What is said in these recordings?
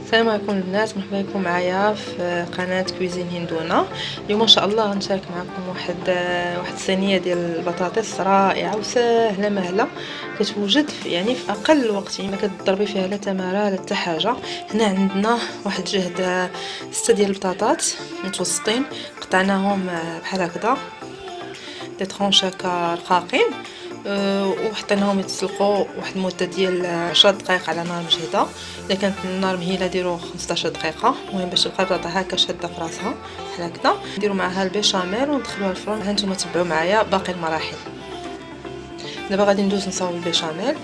السلام عليكم البنات، مرحبا بكم معايا في قناه كويزين هندونه. اليوم ان شاء الله غنشارك معكم واحد الصينيه ديال البطاطس رائعه وسهله مهله، كتوجد في اقل وقت، ما كتضربي فيها لا تماره لا حتى حاجه. هنا عندنا واحد جهد 6 ديال البطاطات متوسطين، قطعناهم بحال هكذا دي طرونش هكا رقاقين، وحطيناهم يتسلقوا واحد المده ديال 10 دقائق على نار مجهده. الا كانت النار مهيله ديروا 15 دقيقه، المهم باش تبقى البطاطا هكا شاده في راسها بحال هكذا. نديروا معها البيشاميل وندخلوها الفرن. ها نتوما تبعوا معايا باقي المراحل. دابا غادي ندوز نصاوب البيشاميل،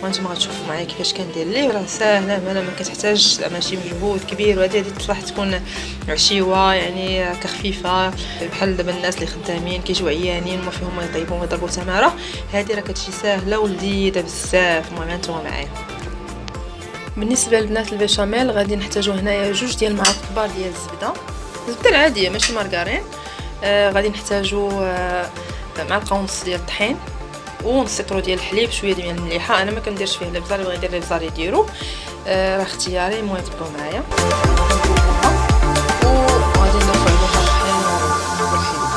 وانتم غتشوفوا معايا كيفاش كندير ليه. راه ساهله ما كتحتاج ماشي مجهود كبير، وهذه تصلح تكون عشيوه يعني كخفيفه، بحال دابا الناس اللي خدامين كيجيو عيانين وما فيهم ما يطيبوا ويضربوا تماره. هذه راه كتجي ساهله ولذيذه بزاف. المهم انتم معايا. بالنسبه للبنات البيشاميل غادي نحتاجو هنايا 2 ديال المعالق كبار ديال الزبده العاديه ماشي مارغرين. غادي نحتاجو معلقه ونص ديال الطحين، ونص لتر ديال الحليب، شويه ديال المليحه. انا ما كنديرش فيه الابزار، اللي بغى يدير الابزار يديرو، راه اختياري. المهم تبعوا معايا وغادي نضيفو عليها الطحين والحليب.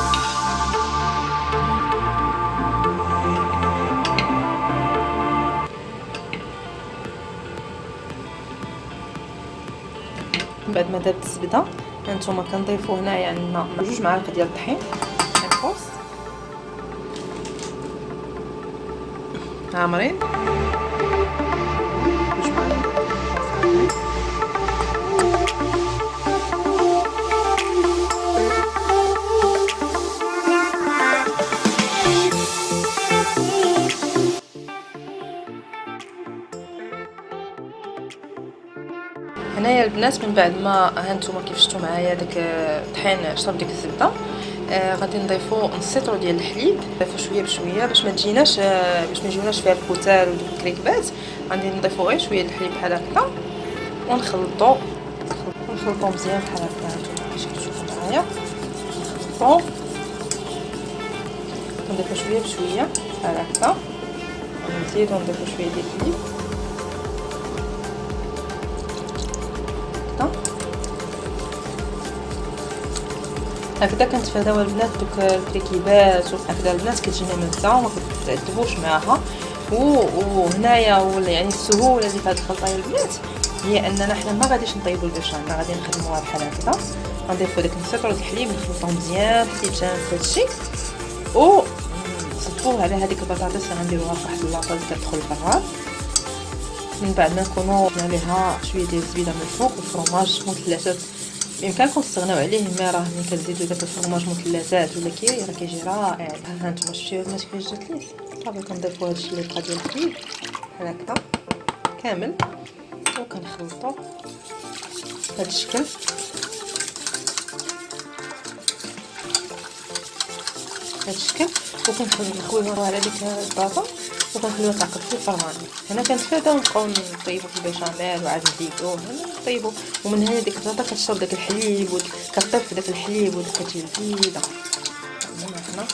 بعد ما دابت الزبده هانتوما كنضيفو هنايا عندنا 2 معالق ديال الطحين نقص عامرين، هنايا البنات من بعد ما هانتوما كيف شفتوا معايا داك الطحين شرب ديك الزبده، غادي نضيفو نص لتر ديال الحليب. نضيفو شويه بشويه باش ما تجيناش باش ما يجيوناش فيها الكتال وديك الكريكبات. غادي نضيفو غير شويه الحليب بحال هكا ونخلطو مزيان بحال هكا. هانتوما كيفاش كتشوفوا معايا نخلطو، نضيفو شويه بشويه بحال هكا، ونزيدو نضيفو شويه ديال الحليب هكذا. كنتفاداو البنات دوك الكريكيبات وهكذا. البنات كتجينا مزه وما كتعذبوش معاها. وهنايا يعني السهوله اللي في هذه الخلطه يا البنات هي اننا حنا ما غاديش نطيبوا البيشاميل، غادي نخدموها بحال هكذا. غنضيفوا داك نص لتر الحليب نخلطوه مزيان، الحليب جانب هادشي، و نصبوه على هذيك البطاطس اللي غنديروها في واحد اللاطه اللي كتدخل الفران. من بعد ما نكونوا درنا ليها شويه ديال الزبيده من الفوق وفرماج مثلثات، بامكانكم تستغناو عليه، ما راه ملي كتزيدوا داك الفرماج مثلثات ولا كيري راه كيجي رائع. ها انتم شفتوا البنات كيفاش جات ليه. صافي كنضيفوا هادشي اللي بقى ديال الحليب بحال هكا كامل، وكنخلطوا بهذا الشكل. وكنخويوها على ديك الباطا وكنخليوها تعقد في الفران. هنا كنتفاداو نبقاو نطيبوا في البيشاميل وعاد نزيدوه، نطيبوا. ومن هنا ديك الباطا كتشرب داك الحليب كطيب في داك الحليب وكتجي لذيذه. هنا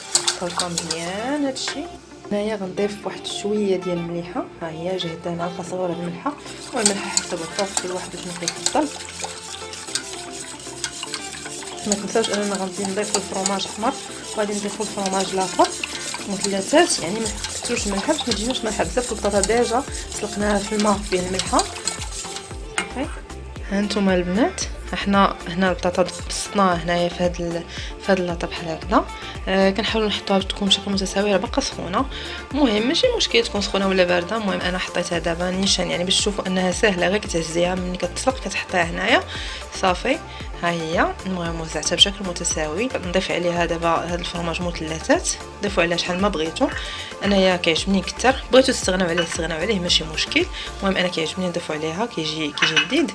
خلطه مزيان هادشي. هنايا غنضيف واحد شويه ديال المليحه، ها هي جهدها معلقه صغيره د الملحه، والملحه حسب الذوق كل واحد شنو كيفضل. ما تنساوش اننا غادي نضيفوا الفرماج احمر وغادي نضيفوا الفرماج لاخر مثلثات، يعني ما تكثروش الملحه باش ما تجيناش مالحه بزاف. البطاطا ديجا سلقناها في الماء فيه الملحه. صافي ها نتوما البنات، احنا هنا البطاطا بسطناها هنايا في هاد اللاطه بحال هكذا. كنحاولوا نحطوها تكون بشكل متساوي، راه باقا سخونه. المهم ماشي مشكل تكون سخونه ولا بارده، المهم انا حطيتها دابا نيشان يعني باش تشوفوا انها سهله، غير كتهزيها ملي كتسلق كتحطيها هنايا صافي. ها هي. المهم وزعتها بشكل متساوي. نضيف عليها دابا هاد الفرماج مثلثات، ضيفوا عليها شحال ما بغيتوا. انايا كيعجبني كثر، بغيتوا تستغناو عليه ماشي مشكل. المهم انا كيعجبني نضيفوا عليها كيجي لذيذ.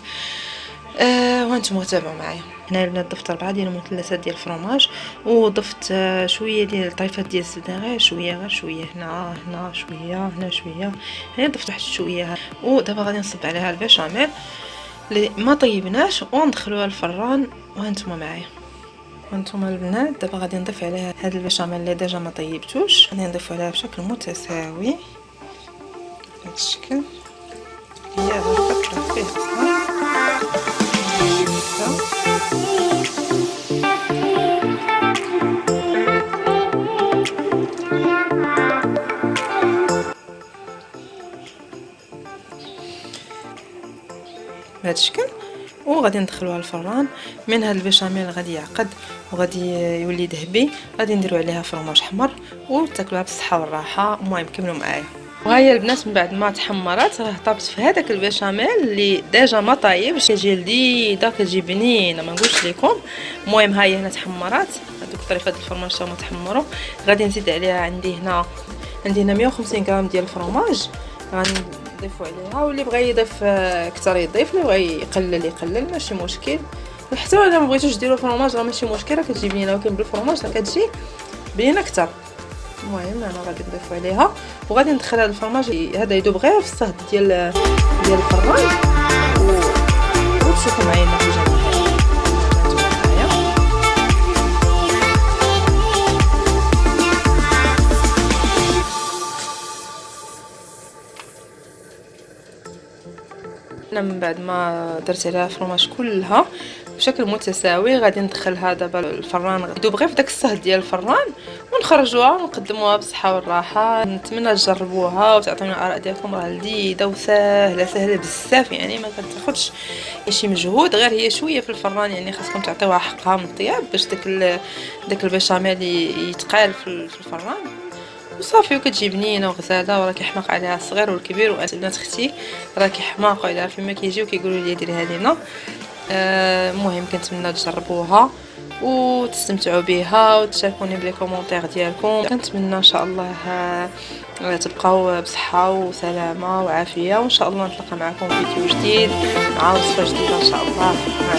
وانتم تابعوا معايا. هنا البنات ضفت 4 ديال المثلثات ديال الفرماج، وضفت شويه ديال طيفات ديال الزبده، غير شويه هنا شويه هنا شويه. هنا ضفت واحد شويه. ودابا غادي نصب عليها البيشاميل اللي ما طيبناش وندخلوها الفران. وانتم معايا. وانتم البنات دابا غادي نضيف عليها هذا البيشاميل اللي ديجا ما طيبتوش، غادي نضيف عليها بشكل متساوي بهذا الشكل. هي هكا فيه بهذا الشكل. وغادي ندخلوها الفران. من هذا البيشاميل غادي يعقد وغادي يولي ذهبي، غادي نديرو عليها فرماج حمر وتاكلوها بالصحه والراحه. المهم كملوا معايا. وهاهي البنات من بعد ما تحمرات راه طابت في هذاك البيشاميل اللي ديجا ما طايبش، كتجي لذيذه كتجي بنينه ما نقولش لكم. المهم هاهي هنا تحمرات، هذوك طريفات الفرماج تاهما تحمروا. غادي نزيد عليها عندي هنا 150 غرام ديال الفرماج غنضيفوا عليها، واللي بغى يضيف اكثر يضيف، اللي بغى يقلل ماشي مشكل. وحتى الا ما بغيتوش ديروا الفرماج راه ماشي مشكل، راه كتجي بنينه، ولكن بالفرماج راه كتجي بنينه اكثر. المهم انا غادي نضيفوا عليها وغادي ندخل هذا الفرماج هذا يذوب غير في الصهد ديال الفران وتشوفوا معايا النتيجه النهائيه. من بعد ما درت عليها الفرماج كلها بشكل متساوي غادي ندخلها دابا الفران يذوب غير في داك الصهد ديال الفران، ونخرجوها ونقدموها بالصحه والراحه. نتمنى تجربوها وتعطيونا الاراء ديالكم، راه لذيذه وسهله بزاف، يعني ما كتاخذش شي مجهود، غير هي شويه في الفران، يعني خاصكم تعطيوها حقها من الطياب باش داك البيشاميل يتقال في الفران وصافي، وكتجي بنينه وغزاله. وراه كيحماق عليها الصغير والكبير، وانت بنات اختي راه كيحماقوا عليها فيما كيجيو كيقولوا لي ديريها لينا. المهم كنتمنى تجربوها وتستمتعوا بها وتشاركوني بلي كومونتير ديالكم. كنتمنى ان شاء الله تبقاو بصحه وسلامه وعافيه، وان شاء الله نتلاقى معكم في فيديو جديد مع وصفه جديده ان شاء الله. مع